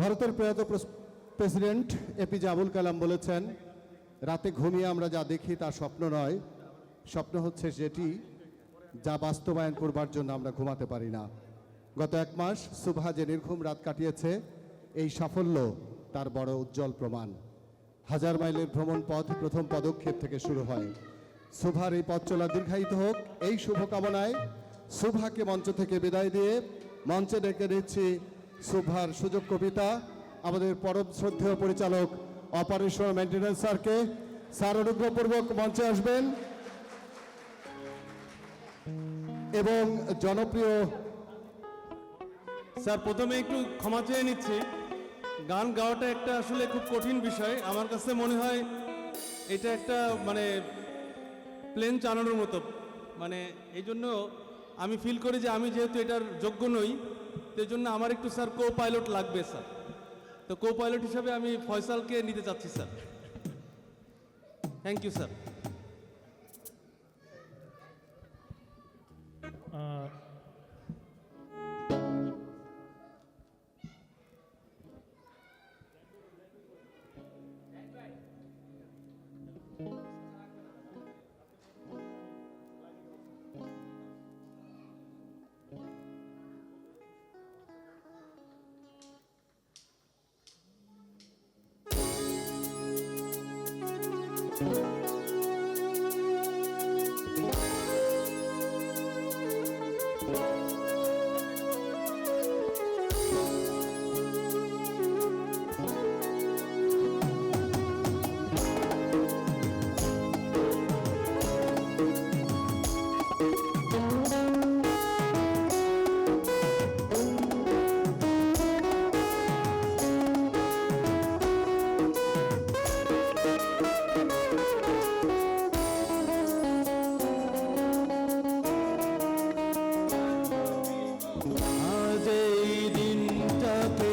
ভারতের প্রয়াত president APJ Abul Kalam বলেছেন, রাতে ঘুমিয়ে আমরা যা দেখি তা স্বপ্ন নয়, স্বপ্ন হচ্ছে যেটি যা বাস্তবায়ন করবার জন্য আমরা ঘুমাতে পারি না। গত এক মাস সুভা যে নির্ঘুম রাত কাটিয়েছে, এই সাফল্য তার বড় উজ্জ্বল প্রমাণ। 1000 মাইলের ভ্রমণ পথ প্রথম পদক্ষেপ থেকে শুরু হয়। সুভার এই পথ চলা দীর্ঘায়িত হোক, এই শুভকামনায় সুভাকে মঞ্চ থেকে বিদায় দিয়ে মঞ্চে ডেকে দিচ্ছি সুভার সুযোগ কবিতা আমাদের পরম শ্রদ্ধেয় পরিচালক অপারেশনাল মেইনটেনেন্স স্যারকে। স্যার অনুগ্রহপূর্বক মঞ্চে আসবেন এবং জনপ্রিয় স্যার, প্রথমে একটু ক্ষমা চেয়ে নিচ্ছি। গান গাওয়াটা একটা আসলে খুব কঠিন বিষয়। আমার কাছে মনে হয় এটা একটা প্লেন চালানোর মতো। এই জন্য আমি ফিল করি যে আমি যেহেতু এটার যোগ্য নই, সেই জন্য আমার একটু স্যার কো পাইলট লাগবে স্যার। তো কো পাইলট হিসাবে আমি ফয়সালকে নিতে চাচ্ছি স্যার। Thank you sir. আজ এই দিনটাকে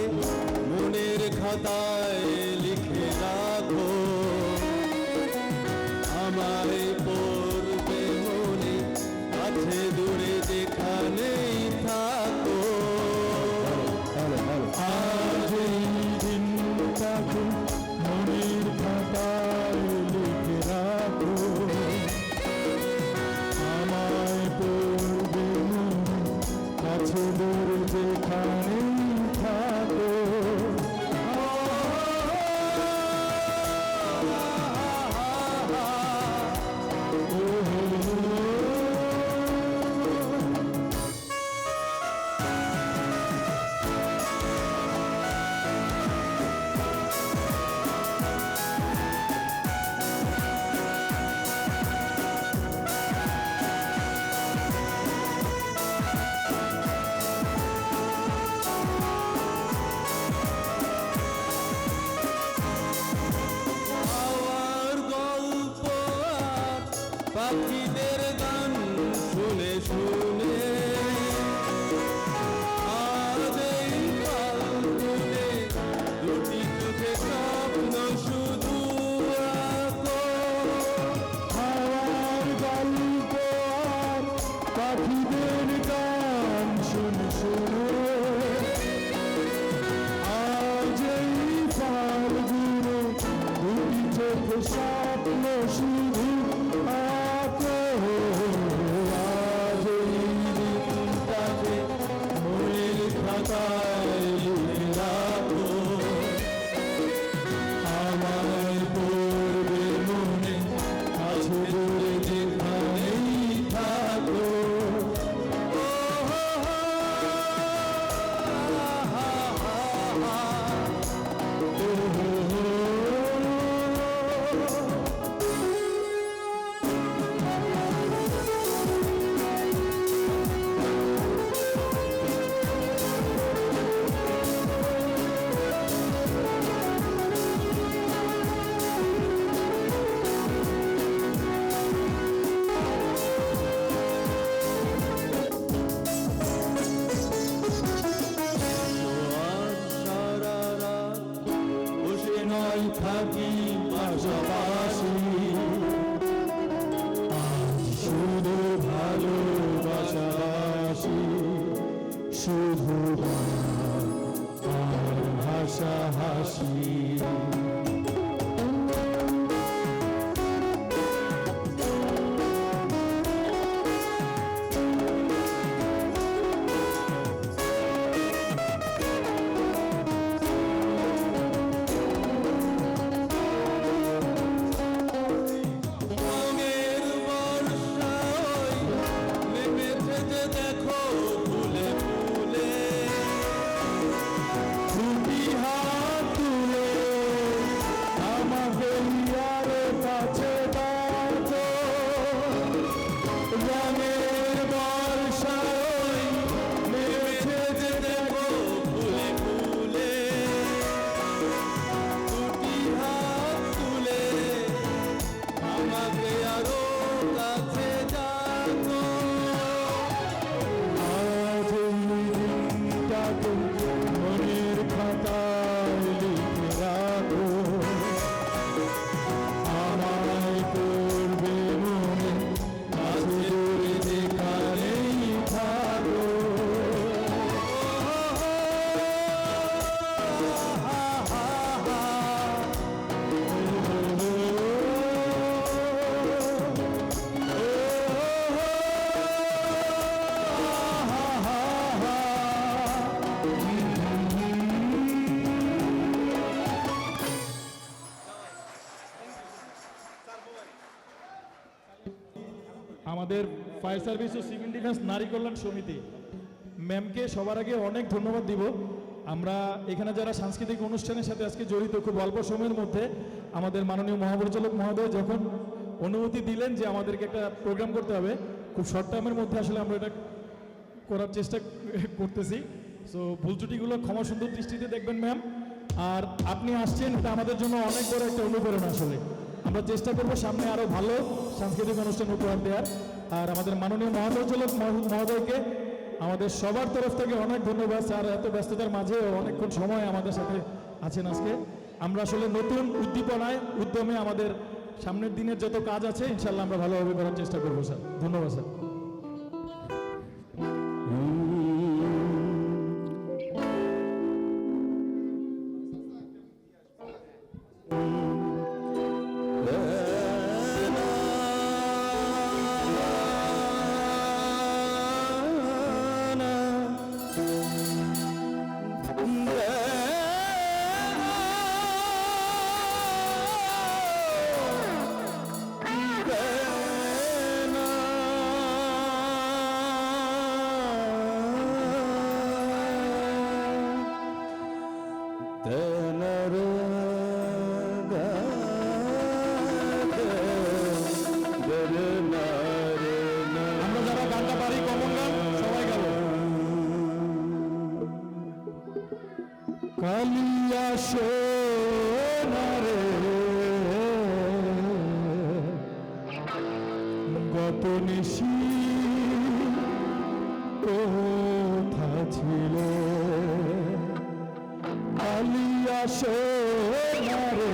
মনের খাতায় লিখে রাখো, আমায় পড়বে মনে, কাছে দূরে যেখানেই থাকো। আজ এই দিনটাকে মনের খাতায় লিখে রাখো, আমায় পড়বে মনে, কাছে দূরে যেখানেই থাকো। পাখিদের গান শুনে শুনে আজ এই ফাল্গুনে দুটি চোখে স্বপ্ন শুধু আঁকো। হাওয়ার গল্প আর পাখিদের গান শুনে শুনে আজ এই ফাল্গুনে দুটি চোখে স্বপ্ন শুধু আঁকো। আজ এই দিনটাকে মনের খাতায় লিখে রাখো, আমায় পড়বে মনে, কাছে দূরে যেখানেই থাকো। সারা রাত বসে নয় থাকি পাশাপাশি, শুধু ভালোবাসাবাসি, শুধু গান আর হাসি। ভাষা হাসি রঙের বর্ষায় নেমেছে যে দেখো ফুলে ফুলে দুটি হাত তুলে আমাকে ইয়ার কাছে ডাকো রঙের বর্ষায় নেমেছে যে দেখো ফুলে ফুলে দুটি হাত তুলে আমাকে আরো কাছে যাবো আজ এই দিনটাকে মনের খাতায় লিখে রাখো আমায় করবে মনে কাছে দূরে যেখানেই থাকো আমাদের ফায়ার সার্ভিস ও সিভিল ডিফেন্স নারী কল্যাণ সমিতি ম্যামকে সবার আগে অনেক ধন্যবাদ দিব আমরা এখানে যারা সাংস্কৃতিক অনুষ্ঠানের সাথে আজকে জড়িত খুব অল্প সময়ের মধ্যে আমাদের মাননীয় মহাপরিচালক মহোদয় যখন অনুমতি দিলেন যে আমাদেরকে একটা প্রোগ্রাম করতে হবে খুব শর্ট টাইমের মধ্যে আসলে আমরা এটা করার চেষ্টা করতেছি সো ভুল ত্রুটিগুলো ক্ষমা সুন্দর দৃষ্টিতে দেখবেন ম্যাম আর আপনি আসছেন এটা আমাদের জন্য অনেক বড় একটা অনুপ্রেরণা আসলে আমরা চেষ্টা করব সামনে আরো ভালো সাংস্কৃতিক অনুষ্ঠান উপহার দেওয়ার আর আমাদের মাননীয় মহাপরিচালক মহোদয়কে আমাদের সবার তরফ থেকে অনেক ধন্যবাদ স্যার এত ব্যস্ততার মাঝেও অনেকক্ষণ সময় আমাদের সাথে আছেন আজকে আমরা আসলে নতুন উদ্দীপনায় উদ্যমে আমাদের সামনের দিনের যত কাজ আছে ইনশাল্লাহ আমরা ভালোভাবে করার চেষ্টা করবো স্যার ধন্যবাদ স্যার আমরা যারা গানটা পারি কমন গান সবাই গেল কালিয়া সোনারে গত নিশি কোথা ছিল কালিয়া সোনারে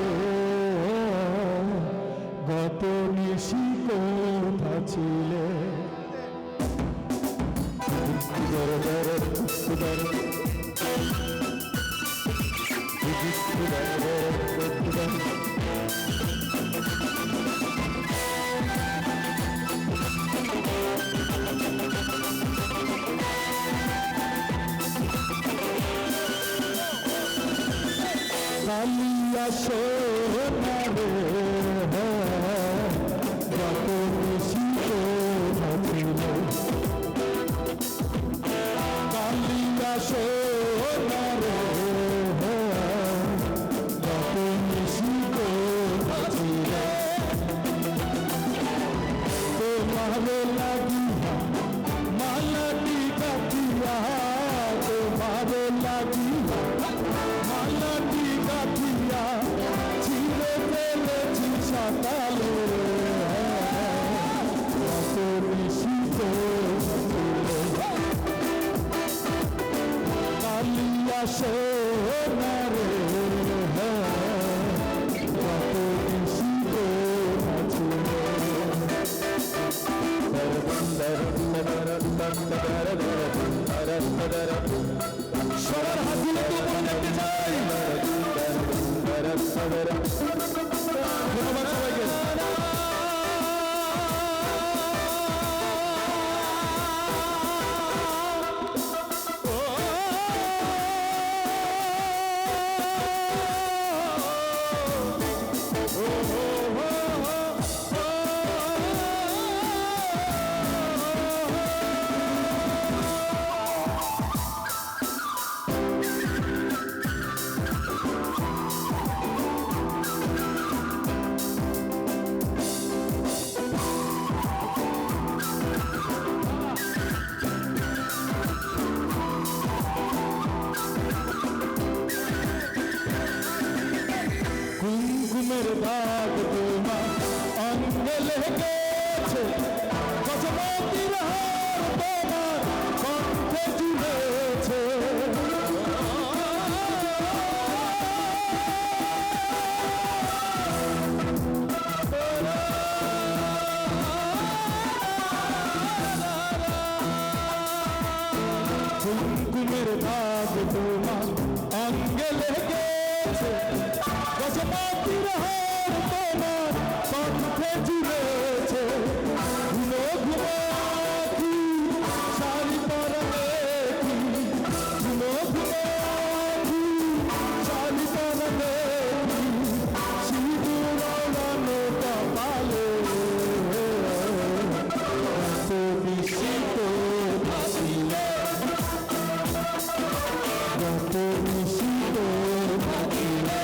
গত নিশি কোথা ছিলে কালিয়া সোনারে যত নিশি কোথা ছিল কালিয়া সোনারে যত নিশি কোথা ছিল তোমার লাগিয়া মালাটি কাটিয়া তোমার লাগিয়া মালাটি কাটিয়া ছিঁড়ে ফেলেছি সকালে কত নিশি কালিয়া সোনারে কত নিশি সবার হাত দিলে তো দেখতে চাই ধন্যবাদ সবাইকে। কুমকুমের দাগ তোমার অঙ্গে লেগেছে, গজমতির হার তোমার কণ্ঠে জুড়েছে। কুমকুমের দাগ তোমার অঙ্গে লেগেছে, গজমতির হার তোমার কণ্ঠে জুড়েছে। ঘুমো ঘুমো আঁখি শাড়ি পরা দেখি, ঘুমো ঘুমো আঁখি শাড়ি পরা দেখি, সিঁদুর ওড়ানো কপালে এত বিস্মিত থাকিলে, এত বিস্মিত থাকিলে।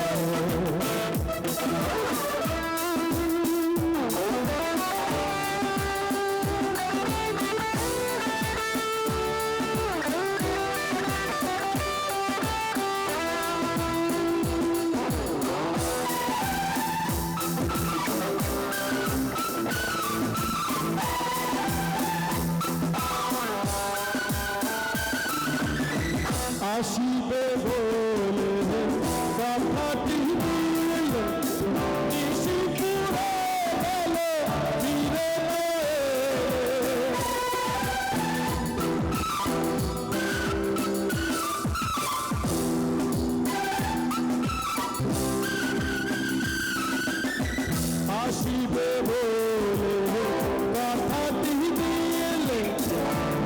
আসিবে বলে কথাটি দিলে, নিশিপুরে গেল ফিরে আসিবে বলে কথাটি দিলে,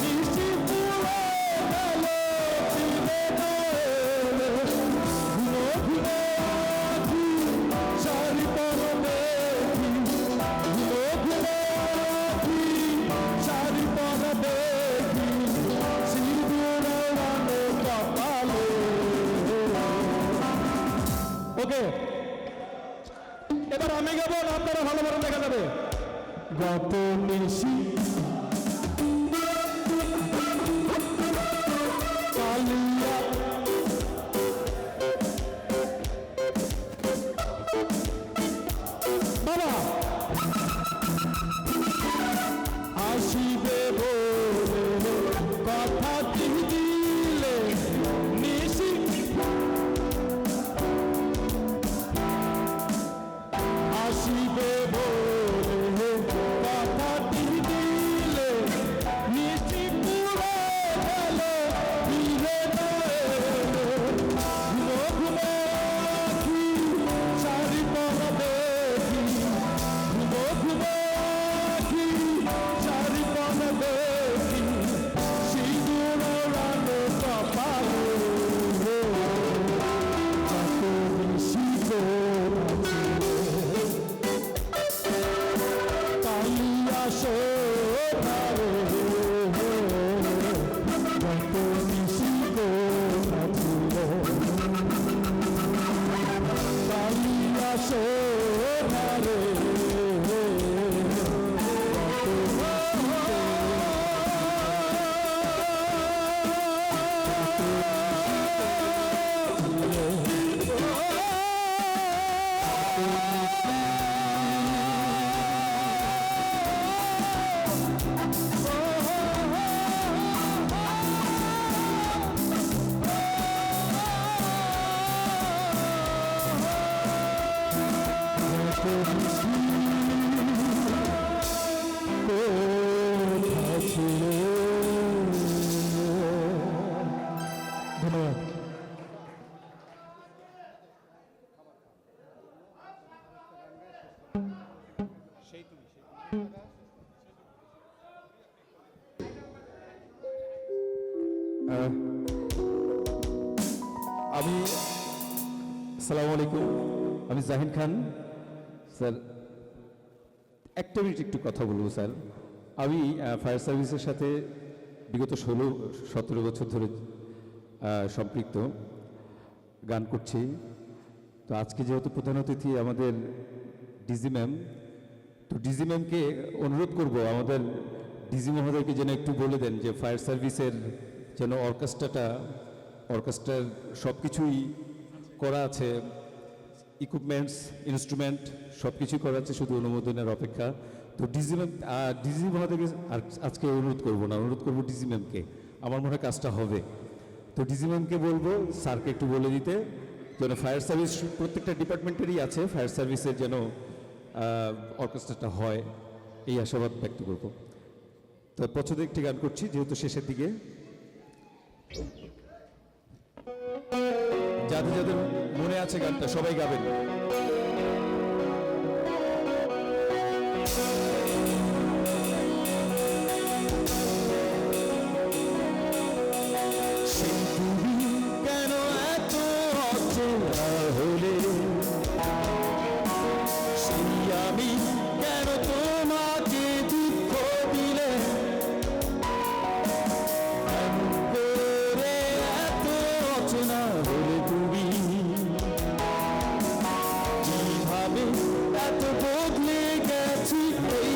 নিশিপুরে গেল ফিরে ঘুমো ঘুমো আঁখি শাড়ি পরা দেখি, ঘুমো ঘুমো আঁখি শাড়ি পরা দেখি, সিঁদুর ওড়ানো কপালে। ওকে, এবার আমি গাবো না আপনারা ভালো ভালো দেখা যাবে। গত নিশি কালিয়া বাবা আসিবে বলে কথাটি দিলে, নিশি আসিবে বলে কথাটি দিলে, নিশিপুরে গেল ফিরে এলো। ঘুমো ঘুমো আঁখি শাড়ি পরা দেখি, ঘুমো ঘুমো আঁখি শাড়ি পরা দেখি, সিঁদুর ওড়ানো কপালে কত বিস্মিত কালিয়া সোনারে, কত বিস্মিত থাকিলে, কালিয়া সোনারে আমি আসসালামু আলাইকুম, আমি জাহিন খান। স্যার একটা মিনিট একটু কথা বলবো স্যার। আমি ফায়ার সার্ভিসের সাথে বিগত 16-17 বছর ধরে সম্পৃক্ত, গান করছি। তো আজকে যেহেতু প্রধান অতিথি আমাদের ডিজি ম্যাম, তো ডিজি ম্যামকে অনুরোধ করব আমাদের ডিজি মহোদয়কে যেন একটু বলে দেন যে ফায়ার সার্ভিসের যেন অর্কেস্ট্রার সব কিছুই করা আছে, ইকুইপমেন্টস, ইনস্ট্রুমেন্ট সব কিছুই করা আছে, শুধু অনুমোদনের অপেক্ষা। তো ডিজি মহোদয়কে আজকে অনুরোধ করবো না, অনুরোধ করবো ডিজি ম্যামকে। আমার মনে হয় কাজটা হবে। তো ডিজি ম্যামকে বলবো স্যারকে একটু বলে দিতে যেন ফায়ার সার্ভিস প্রত্যেকটা ডিপার্টমেন্টেরই আছে, ফায়ার সার্ভিসের যেন অর্কেস্ট্রাটা হয়, এই আশাবাদ ব্যক্ত করব। তো পছন্দ একটি গান করছি যেহেতু শেষের দিকে। যাদের যাদের মনে আছে গানটা সবাই গাবেন। কেন এত অচেনা হলে, সেই আমি কেন তোমাকে দুঃখ দিলে, কেন করে এত অচেনা হলে তুমি, কিভাবে এত বদলে গেছি এই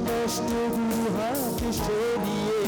কষ্ট গুরু হাতে সরিয়ে